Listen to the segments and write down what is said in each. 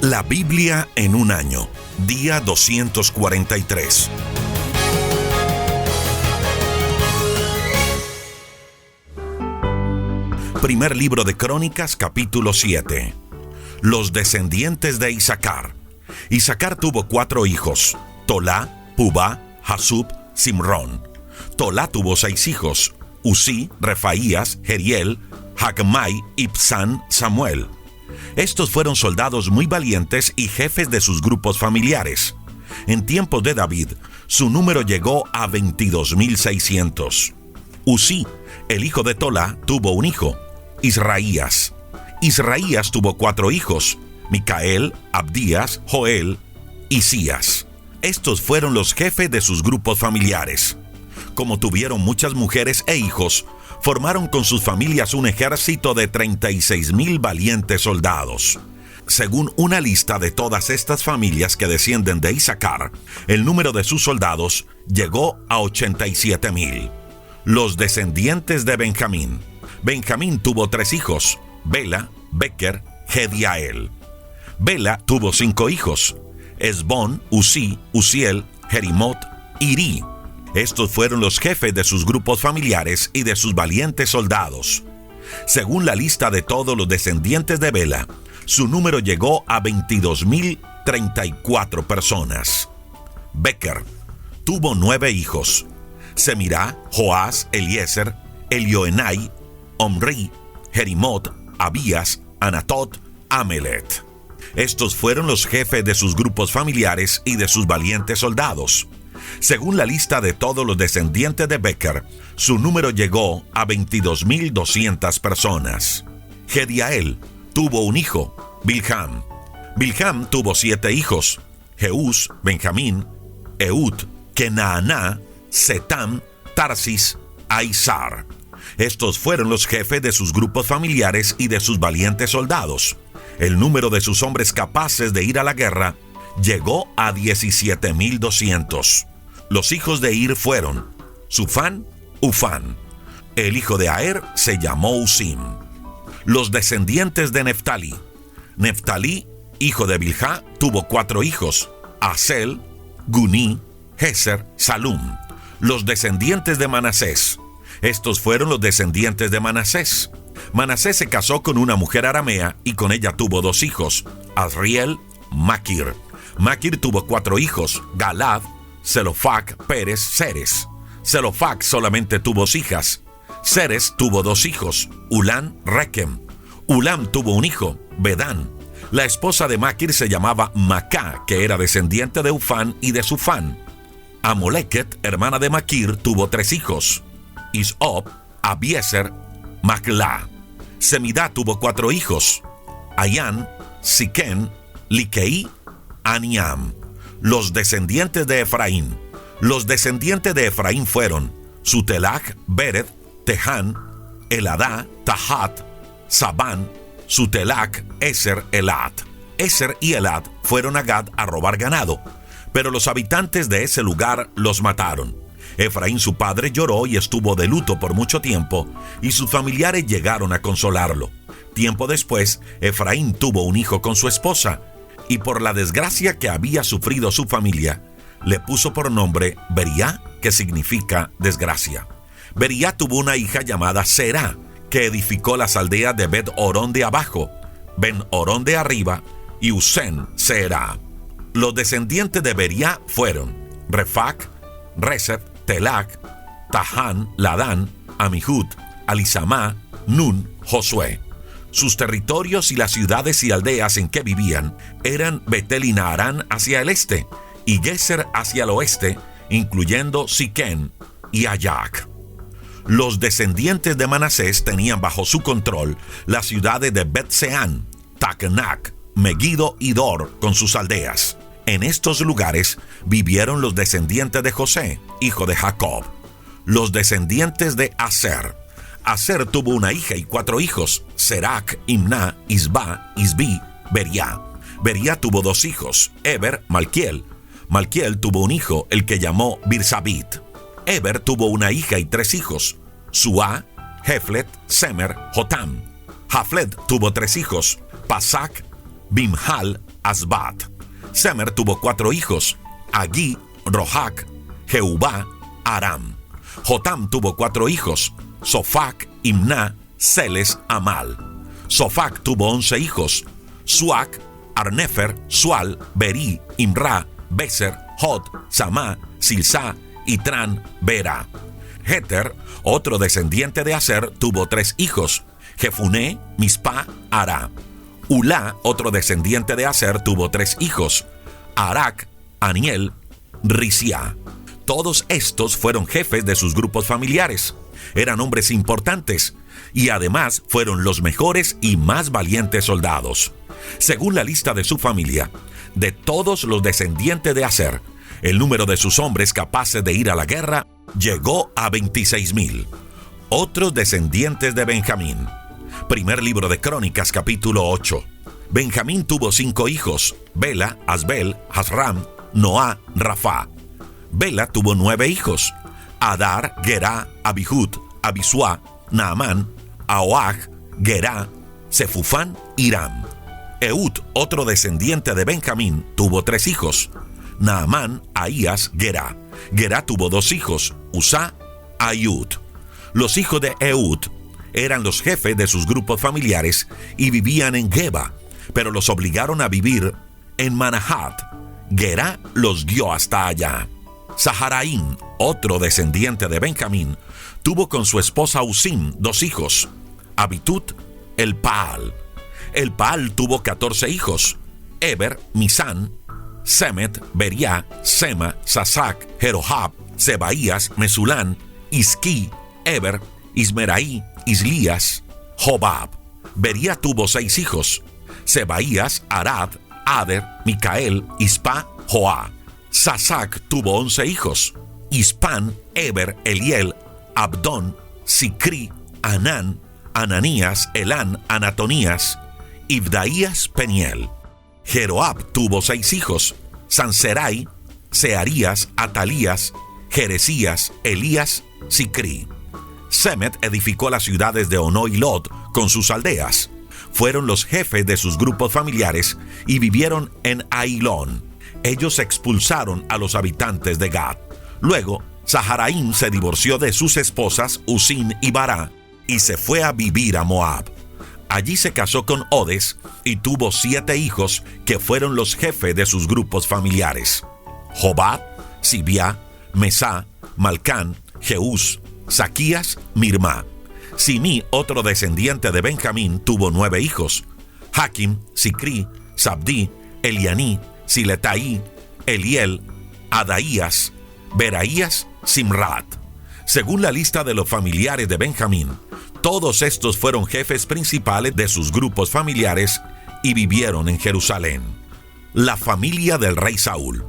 La Biblia en un año, día 243. Primer libro de Crónicas, capítulo 7. Los descendientes de Isaacar. Isaacar tuvo 4 hijos: Tolá, Pubá, Jasub, Simrón. Tolá tuvo 6 hijos: Uzí, Refaías, Jeriel, Jacmai, Ibsán, Samuel. Estos fueron soldados muy valientes y jefes de sus grupos familiares. En tiempos de David, su número llegó a 22,600. Uzí, el hijo de Tolá, tuvo un hijo, Israías. Israías tuvo 4 hijos: Micael, Abdías, Joel, Isías. Estos fueron los jefes de sus grupos familiares. Como tuvieron muchas mujeres e hijos, formaron con sus familias un ejército de 36,000 valientes soldados. Según una lista de todas estas familias que descienden de Isaacar, el número de sus soldados llegó a 87,000. Los descendientes de Benjamín. Benjamín tuvo 3 hijos: Bela, Beker, Jediael. Bela tuvo 5 hijos: Esbón, Uzí, Uziel, Jerimot, Irí. Estos fueron los jefes de sus grupos familiares y de sus valientes soldados. Según la lista de todos los descendientes de Bela, su número llegó a 22,034 personas. Beker tuvo 9 hijos: Semirá, Joás, Eliezer, Elioenai, Omri, Jerimot, Abías, Anatot, Amelet. Estos fueron los jefes de sus grupos familiares y de sus valientes soldados. Según la lista de todos los descendientes de Beker, su número llegó a 22,200 personas. Jediael tuvo un hijo, Bilham. Bilham tuvo 7 hijos: Jeús, Benjamín, Ehud, Kenaaná, Setam, Tarsis, Aizar. Estos fueron los jefes de sus grupos familiares y de sus valientes soldados. El número de sus hombres capaces de ir a la guerra llegó a 17,200. Los hijos de Ir fueron Sufán, Ufán. El hijo de Aer se llamó Usim. Los descendientes de Neftalí. Neftalí, hijo de Bilhá, tuvo 4 hijos: Asel, Guní, Jeser, Salum. Los descendientes de Manasés. Estos fueron los descendientes de Manasés. Manasés se casó con una mujer aramea y con ella tuvo 2 hijos: Asriel, Maquir. Maquir tuvo 4 hijos: Galad, Zelofac, Pérez, Ceres. Zelofac solamente tuvo 2 hijas. Ceres tuvo 2 hijos: Ulán, Rekem. Ulam tuvo un hijo, Bedán. La esposa de Maquir se llamaba Macá, que era descendiente de Ufán y de Sufán. Amoleket, hermana de Maquir, tuvo 3 hijos: Isop, Abieser, Maclá. Semidá tuvo 4 hijos: Ayán, Siquén, Liquei, Aniam. Los descendientes de Efraín. Los descendientes de Efraín fueron Sutelach, Bered, Tehán, Eladá, Tahat, Sabán, Sutelach, Eser, Elad. Eser y Elad fueron a Gad a robar ganado, pero los habitantes de ese lugar los mataron. Efraín, su padre, lloró y estuvo de luto por mucho tiempo, y sus familiares llegaron a consolarlo. Tiempo después, Efraín tuvo un hijo con su esposa, y por la desgracia que había sufrido su familia, le puso por nombre Bería, que significa desgracia. Bería tuvo una hija llamada Será, que edificó las aldeas de Bet-Orón de abajo, Ben-Orón de arriba y Usén Será. Los descendientes de Bería fueron Refac, Resep, Telac, Tahán, Ladán, Amihud, Alisamá, Nun, Josué. Sus territorios y las ciudades y aldeas en que vivían eran Betel y Naarán hacia el este, y Geser hacia el oeste, incluyendo Siquén y Ayac. Los descendientes de Manasés tenían bajo su control las ciudades de Bet-Seán, Tacnac, Megiddo y Dor con sus aldeas. En estos lugares vivieron los descendientes de José, hijo de Jacob. Los descendientes de Aser. Aser tuvo una hija y 4 hijos: Serac, Imná, Isba, Isbi, Bería. Bería tuvo 2 hijos: Eber, Malquiel. Malquiel tuvo un hijo, el que llamó Birsabit. Eber tuvo una hija y 3 hijos: Suá, Jeflet, Semer, Jotam. Jaflet tuvo 3 hijos: Pasac, Bimhal, Asbat. Semer tuvo 4 hijos: Agui, Rohac, Jeubá, Aram. Jotam tuvo 4 hijos: Sofac, Imná, Seles, Amal. Sofac tuvo 11 hijos: Suac, Arnefer, Sual, Berí, Imra, Beser, Hod, Samá, Silsá, Itran, Bera. Jeter, otro descendiente de Aser, tuvo 3 hijos: Jefuné, Mispa, Ara. Ulá, otro descendiente de Aser, tuvo 3 hijos: Arac, Aniel, Risiá. Todos estos fueron jefes de sus grupos familiares. Eran hombres importantes y además fueron los mejores y más valientes soldados. Según la lista de su familia, de todos los descendientes de Aser, el número de sus hombres capaces de ir a la guerra llegó a 26,000. Otros descendientes de Benjamín. Primer libro de Crónicas, capítulo 8. Benjamín tuvo 5 hijos: Bela, Asbel, Hasram, Noá, Rafá. Bela tuvo 9 hijos: Adar, Gerá, Abihud, Abisua, Naamán, Ahoag, Gerá, Sefufán, Hiram. Eud, otro descendiente de Benjamín, tuvo 3 hijos: Naamán, Ahías, Gerá. Gerá tuvo 2 hijos: Usá, Ayud. Los hijos de Eud eran los jefes de sus grupos familiares y vivían en Geba, pero los obligaron a vivir en Manahat. Gerá los guió hasta allá. Saharaim, otro descendiente de Benjamín, tuvo con su esposa Usim 2 hijos: Abitut, el Paal. El Paal tuvo 14 hijos: Eber, Misán, Semet, Beriá, Sema, Sasac, Jerohab, Sebaías, Mesulán, Isquí, Eber, Ismeraí, Islías, Jobab. Beriá tuvo 6 hijos: Sebaías, Arad, Ader, Micael, Ispa, Joá. Sasac tuvo 11 hijos: Ispán, Eber, Eliel, Abdón, Sicrí, Anán, Ananías, Elán, Anatonías, Ibdaías, Peniel. Jeroab tuvo 6 hijos: Sanserai, Searías, Atalías, Jeresías, Elías, Sicrí. Semet edificó las ciudades de Ono y Lod con sus aldeas. Fueron los jefes de sus grupos familiares y vivieron en Ailón. Ellos expulsaron a los habitantes de Gad. Luego, Saharaim se divorció de sus esposas Usim y Bará y se fue a vivir a Moab. Allí se casó con Odes y tuvo 7 hijos que fueron los jefes de sus grupos familiares: Jobad, Sibiá, Mesá, Malcán, Jeús, Saquías, Mirmá. Simí, otro descendiente de Benjamín, tuvo 9 hijos: Hakim, Sicrí, Sabdí, Elianí, Siletaí, Eliel, Adaías, Beraías, Simrat. Según la lista de los familiares de Benjamín, todos estos fueron jefes principales de sus grupos familiares y vivieron en Jerusalén. La familia del rey Saúl.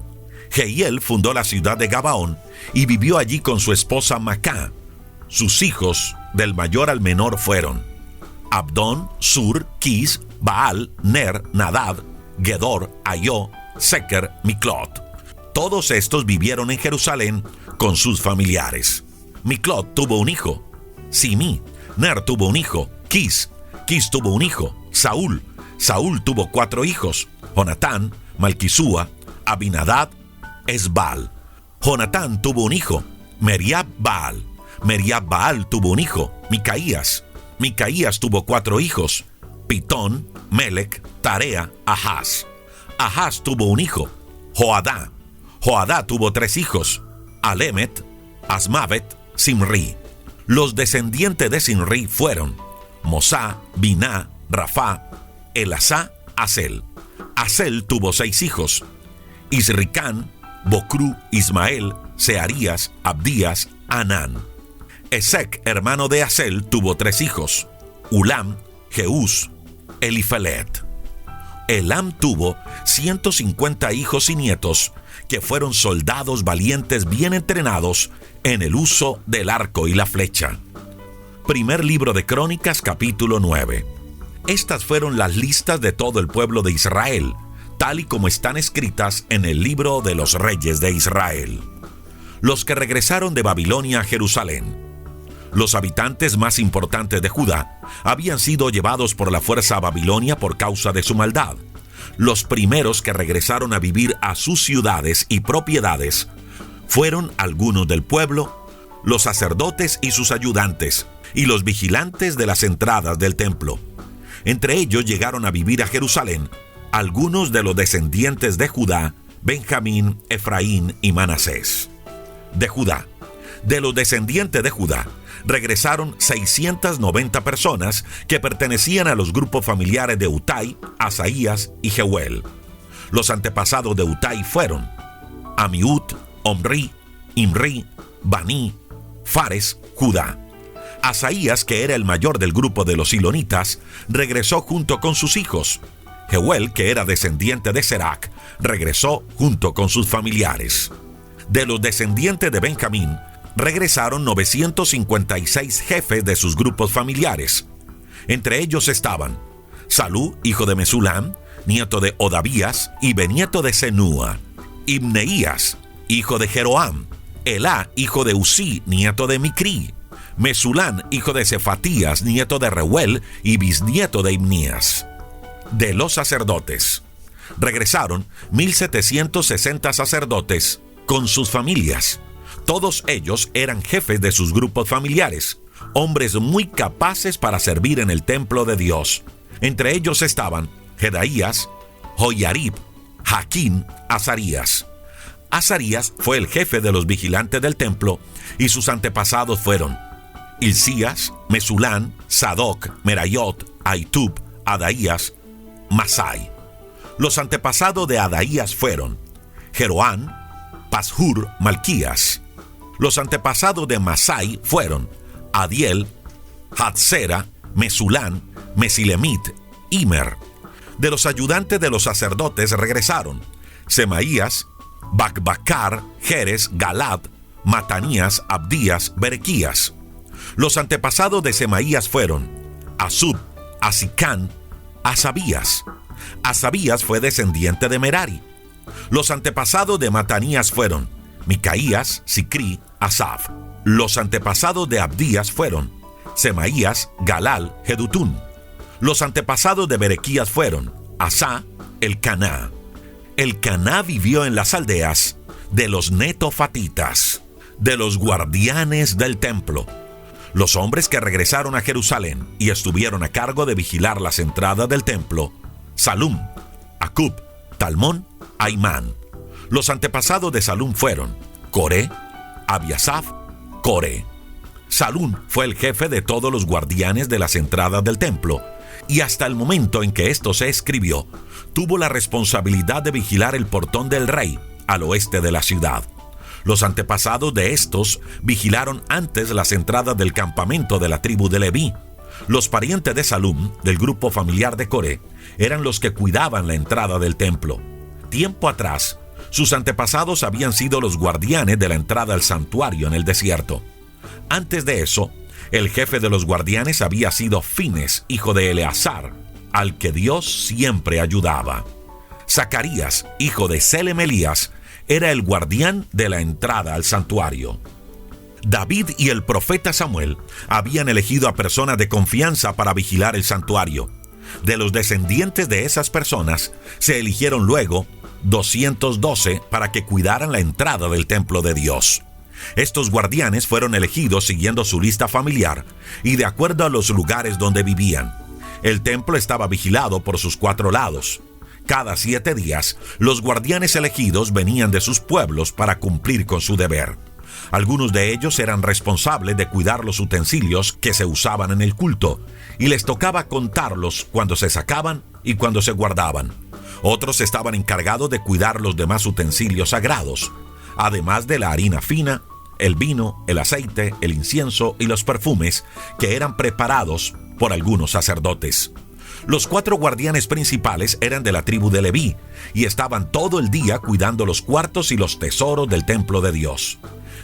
Jehiel fundó la ciudad de Gabaón y vivió allí con su esposa Macá. Sus hijos, del mayor al menor, fueron Abdón, Sur, Quis, Baal, Ner, Nadab, Gedor, Ayó, Seker, Miclot. Todos estos vivieron en Jerusalén con sus familiares. Miclot tuvo un hijo: Simí. Ner tuvo un hijo: Quis. Quis tuvo un hijo: Saúl. Saúl tuvo 4 hijos: Jonatán, Malquisúa, Abinadab, Esbal. Jonatán tuvo un hijo: Meriab Baal. Meriab Baal tuvo un hijo: Micaías. Micaías tuvo 4 hijos: Pitón, Melec, Tarea, Ahaz. Ahaz tuvo un hijo: Joadá. Joadá tuvo 3 hijos: Alemet, Asmavet, Simri. Los descendientes de Simri fueron Mosá, Biná, Rafá, Elasá, Asel. Asel tuvo 6 hijos: Isricán, Bocrú, Ismael, Searías, Abdías, Anán. Esec, hermano de Asel, tuvo 3 hijos: Ulam, Jeús, Elifelet. Elam tuvo 150 hijos y nietos que fueron soldados valientes bien entrenados en el uso del arco y la flecha. Primer libro de Crónicas, capítulo 9. Estas fueron las listas de todo el pueblo de Israel, tal y como están escritas en el libro de los reyes de Israel. Los que regresaron de Babilonia a Jerusalén. Los habitantes más importantes de Judá habían sido llevados por la fuerza a Babilonia por causa de su maldad. Los primeros que regresaron a vivir a sus ciudades y propiedades fueron algunos del pueblo, los sacerdotes y sus ayudantes, y los vigilantes de las entradas del templo. Entre ellos llegaron a vivir a Jerusalén algunos de los descendientes de Judá, Benjamín, Efraín y Manasés. De Judá, de los descendientes de Judá, regresaron 690 personas que pertenecían a los grupos familiares de Utai, Asaías y Jeuel. Los antepasados de Utai fueron Amiud, Omri, Imri, Bani, Fares, Judá. Asaías, que era el mayor del grupo de los silonitas, regresó junto con sus hijos. Jeuel, que era descendiente de Serac, regresó junto con sus familiares. De los descendientes de Benjamín, regresaron 956 jefes de sus grupos familiares. Entre ellos estaban Salú, hijo de Mesulam, nieto de Odavías y benieto de Senúa; Ibneías, hijo de Jeroam; Elá, hijo de Usí, nieto de Micrí; Mesulán, hijo de Cefatías, nieto de Reuel y bisnieto de Ibnías. De los sacerdotes, regresaron 1,760 sacerdotes con sus familias. Todos ellos eran jefes de sus grupos familiares, hombres muy capaces para servir en el templo de Dios. Entre ellos estaban Jedaías, Joiarib, Jaquín, Azarías. Azarías fue el jefe de los vigilantes del templo, y sus antepasados fueron Hilcías, Mesulán, Sadoc, Merayot, Ahitub, Adaías, Masai. Los antepasados de Adaías fueron Jeroán, Pashur, Malquías. Los antepasados de Masai fueron Adiel, Hatzera, Mesulán, Mesilemit, Imer. De los ayudantes de los sacerdotes regresaron Semaías, Bacbacar, Jerez, Galad, Matanías, Abdías, Berequías. Los antepasados de Semaías fueron Asub, Asicán, Asabías. Asabías fue descendiente de Merari. Los antepasados de Matanías fueron Micaías, Sicrí, Asaf. Los antepasados de Abdías fueron Semaías, Galal, Jedutún. Los antepasados de Berequías fueron Asá, Elcaná. Elcaná vivió en las aldeas de los netofatitas, de los guardianes del templo. Los hombres que regresaron a Jerusalén y estuvieron a cargo de vigilar las entradas del templo: Salum, Acub, Talmón, Aimán. Los antepasados de Salum fueron Coré, Abiasaf, Coré. Salum fue el jefe de todos los guardianes de las entradas del templo, y hasta el momento en que esto se escribió, tuvo la responsabilidad de vigilar el portón del rey al oeste de la ciudad. Los antepasados de estos vigilaron antes las entradas del campamento de la tribu de Leví. Los parientes de Salum, del grupo familiar de Coré, eran los que cuidaban la entrada del templo. Tiempo atrás, sus antepasados habían sido los guardianes de la entrada al santuario en el desierto. Antes de eso, el jefe de los guardianes había sido Fines, hijo de Eleazar, al que Dios siempre ayudaba. Zacarías, hijo de Selemelías, era el guardián de la entrada al santuario. David y el profeta Samuel habían elegido a personas de confianza para vigilar el santuario. De los descendientes de esas personas, se eligieron luego 212 para que cuidaran la entrada del templo de Dios. Estos guardianes fueron elegidos siguiendo su lista familiar y de acuerdo a los lugares donde vivían. El templo estaba vigilado por sus 4 lados. Cada 7 días, los guardianes elegidos venían de sus pueblos para cumplir con su deber. Algunos de ellos eran responsables de cuidar los utensilios que se usaban en el culto, y les tocaba contarlos cuando se sacaban y cuando se guardaban. Otros estaban encargados de cuidar los demás utensilios sagrados, además de la harina fina, el vino, el aceite, el incienso y los perfumes que eran preparados por algunos sacerdotes. Los 4 guardianes principales eran de la tribu de Leví y estaban todo el día cuidando los cuartos y los tesoros del templo de Dios.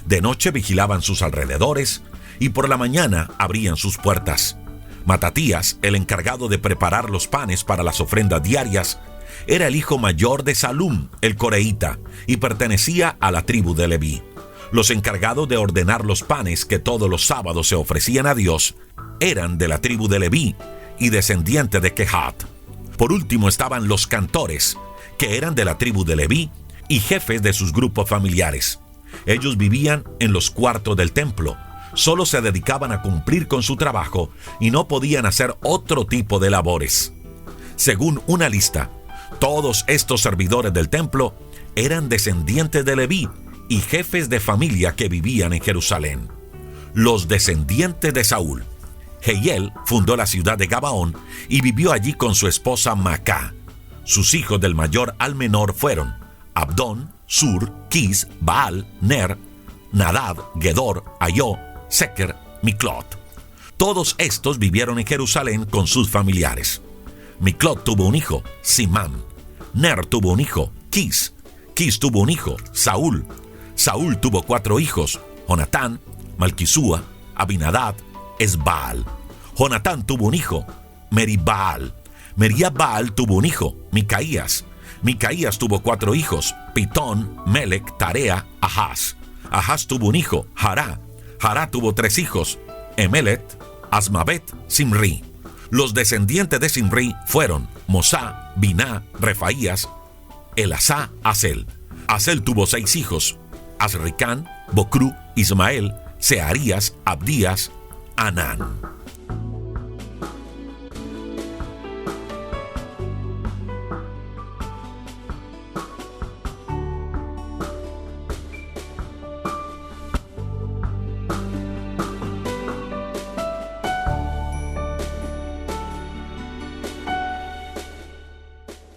De noche vigilaban sus alrededores y por la mañana abrían sus puertas. Matatías, el encargado de preparar los panes para las ofrendas diarias, era el hijo mayor de Salum, el coreíta, y pertenecía a la tribu de Leví. Los encargados de ordenar los panes que todos los sábados se ofrecían a Dios eran de la tribu de Leví y descendiente de Kehat. Por último estaban los cantores, que eran de la tribu de Leví y jefes de sus grupos familiares. Ellos vivían en los cuartos del templo, solo se dedicaban a cumplir con su trabajo y no podían hacer otro tipo de labores. Según una lista, todos estos servidores del templo eran descendientes de Leví y jefes de familia que vivían en Jerusalén. Los descendientes de Saúl. Jehiel fundó la ciudad de Gabaón y vivió allí con su esposa Macá. Sus hijos del mayor al menor fueron Abdón, Sur, Quis, Baal, Ner, Nadab, Gedor, Ayó, Seker, Miclot. Todos estos vivieron en Jerusalén con sus familiares. Miclot tuvo un hijo, Simán. Ner tuvo un hijo, Quis. Quis tuvo un hijo, Saúl. Saúl tuvo 4 hijos, Jonatán, Malquisúa, Abinadab, Esbaal. Jonatán tuvo un hijo, Meribaal. Meribaal tuvo un hijo, Micaías. Micaías tuvo 4 hijos, Pitón, Melec, Tarea, Ahaz. Ahaz tuvo un hijo, Jará. Jará tuvo 3 hijos, Emelet, Asmavet, Simri. Los descendientes de Simri fueron Mosá, Biná, Refaías, Elasá, Asel. Asel tuvo 6 hijos, Azricán, Bocrú, Ismael, Searías, Abdías, Anán.